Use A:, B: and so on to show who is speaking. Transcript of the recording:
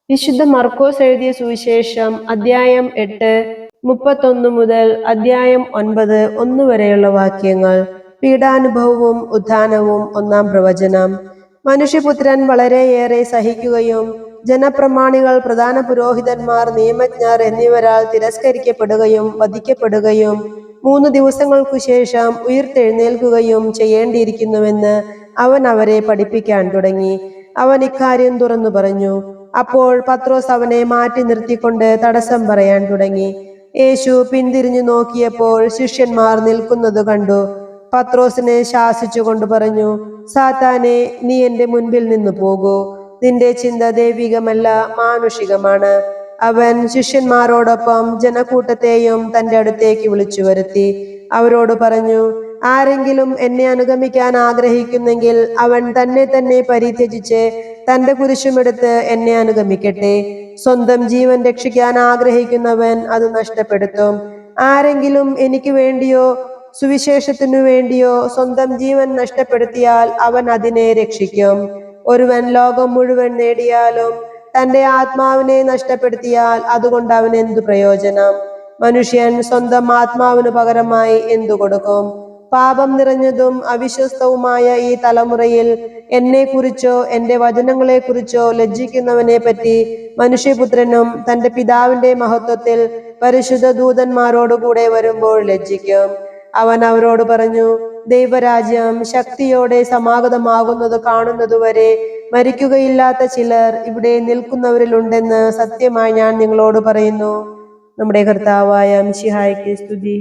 A: വിശുദ്ധ മർക്കോസ് എഴുതിയ സുവിശേഷം അദ്ധ്യായം 8 31 മുതൽ അദ്ധ്യായം 9 1 വരെയുള്ള വാക്യങ്ങൾ. പീഡാനുഭവവും ഉത്ഥാനവും. ഒന്നാം പ്രവചനം. മനുഷ്യപുത്രൻ വളരെയേറെ സഹിക്കുകയും ജനപ്രമാണികൾ, പ്രധാന പുരോഹിതന്മാർ, നിയമജ്ഞർ എന്നിവരാൽ തിരസ്കരിക്കപ്പെടുകയും വധിക്കപ്പെടുകയും 3 ദിവസങ്ങൾക്കു ശേഷം ഉയിർത്തെഴുന്നേൽക്കുകയും ചെയ്യേണ്ടിയിരിക്കുന്നുവെന്ന് അവൻ അവരെ പഠിപ്പിക്കാൻ തുടങ്ങി. അവൻ ഇക്കാര്യം തുറന്നു പറഞ്ഞു. അപ്പോൾ പത്രോസ് അവനെ മാറ്റി നിർത്തിക്കൊണ്ട് തടസ്സം പറയാൻ തുടങ്ങി. യേശു പിന്തിരിഞ്ഞു നോക്കിയപ്പോൾ ശിഷ്യന്മാർ നിൽക്കുന്നത് കണ്ടു. പത്രോസിനെ ശാസിച്ചുകൊണ്ട് പറഞ്ഞു, സാത്താനെ, നീ എന്റെ മുൻപിൽ നിന്നു പോകൂ. നിന്റെ ചിന്ത ദൈവികമല്ല, മാനുഷികമാണ്. അവൻ ശിഷ്യന്മാരോടൊപ്പം ജനക്കൂട്ടത്തെയും തന്റെ അടുത്തേക്ക് വിളിച്ചു വരുത്തി അവരോട് പറഞ്ഞു, ആരെങ്കിലും എന്നെ അനുഗമിക്കാൻ ആഗ്രഹിക്കുന്നെങ്കിൽ അവൻ തന്നെ പരിത്യജിച്ച് തന്റെ കുരിശുമെടുത്ത് എന്നെ അനുഗമിക്കട്ടെ. സ്വന്തം ജീവൻ രക്ഷിക്കാൻ ആഗ്രഹിക്കുന്നവൻ അത് നഷ്ടപ്പെടുത്തും. ആരെങ്കിലും എനിക്ക് വേണ്ടിയോ സുവിശേഷത്തിനു വേണ്ടിയോ സ്വന്തം ജീവൻ നഷ്ടപ്പെടുത്തിയാൽ അവൻ അതിനെ രക്ഷിക്കും. ഒരുവൻ ലോകം മുഴുവൻ നേടിയാലും തന്റെ ആത്മാവിനെ നഷ്ടപ്പെടുത്തിയാൽ അതുകൊണ്ട് അവന് എന്തു പ്രയോജനം? മനുഷ്യൻ സ്വന്തം ആത്മാവിന് പകരമായി എന്തു കൊടുക്കും? പാപം നിറഞ്ഞതും അവിശ്വസ്തവുമായ ഈ തലമുറയിൽ എന്നെക്കുറിച്ചോ എന്റെ വചനങ്ങളെക്കുറിച്ചോ ലജ്ജിക്കുന്നവനെ പറ്റി മനുഷ്യപുത്രനും തന്റെ പിതാവിന്റെ മഹത്വത്തിൽ പരിശുദ്ധ ദൂതന്മാരോടുകൂടെ വരുമ്പോൾ ലജ്ജിക്കും. അവൻ അവരോട് പറഞ്ഞു, ദൈവരാജ്യം ശക്തിയോടെ സമാഗതമാകുന്നത് കാണുന്നതുവരെ മരിക്കുകയില്ലാത്ത ചിലർ ഇവിടെ നിൽക്കുന്നവരിലുണ്ടെന്ന് സത്യമായി ഞാൻ നിങ്ങളോട് പറയുന്നു. നമ്മുടെ കർത്താവായ മിശിഹായ്ക്ക് സ്തുതി.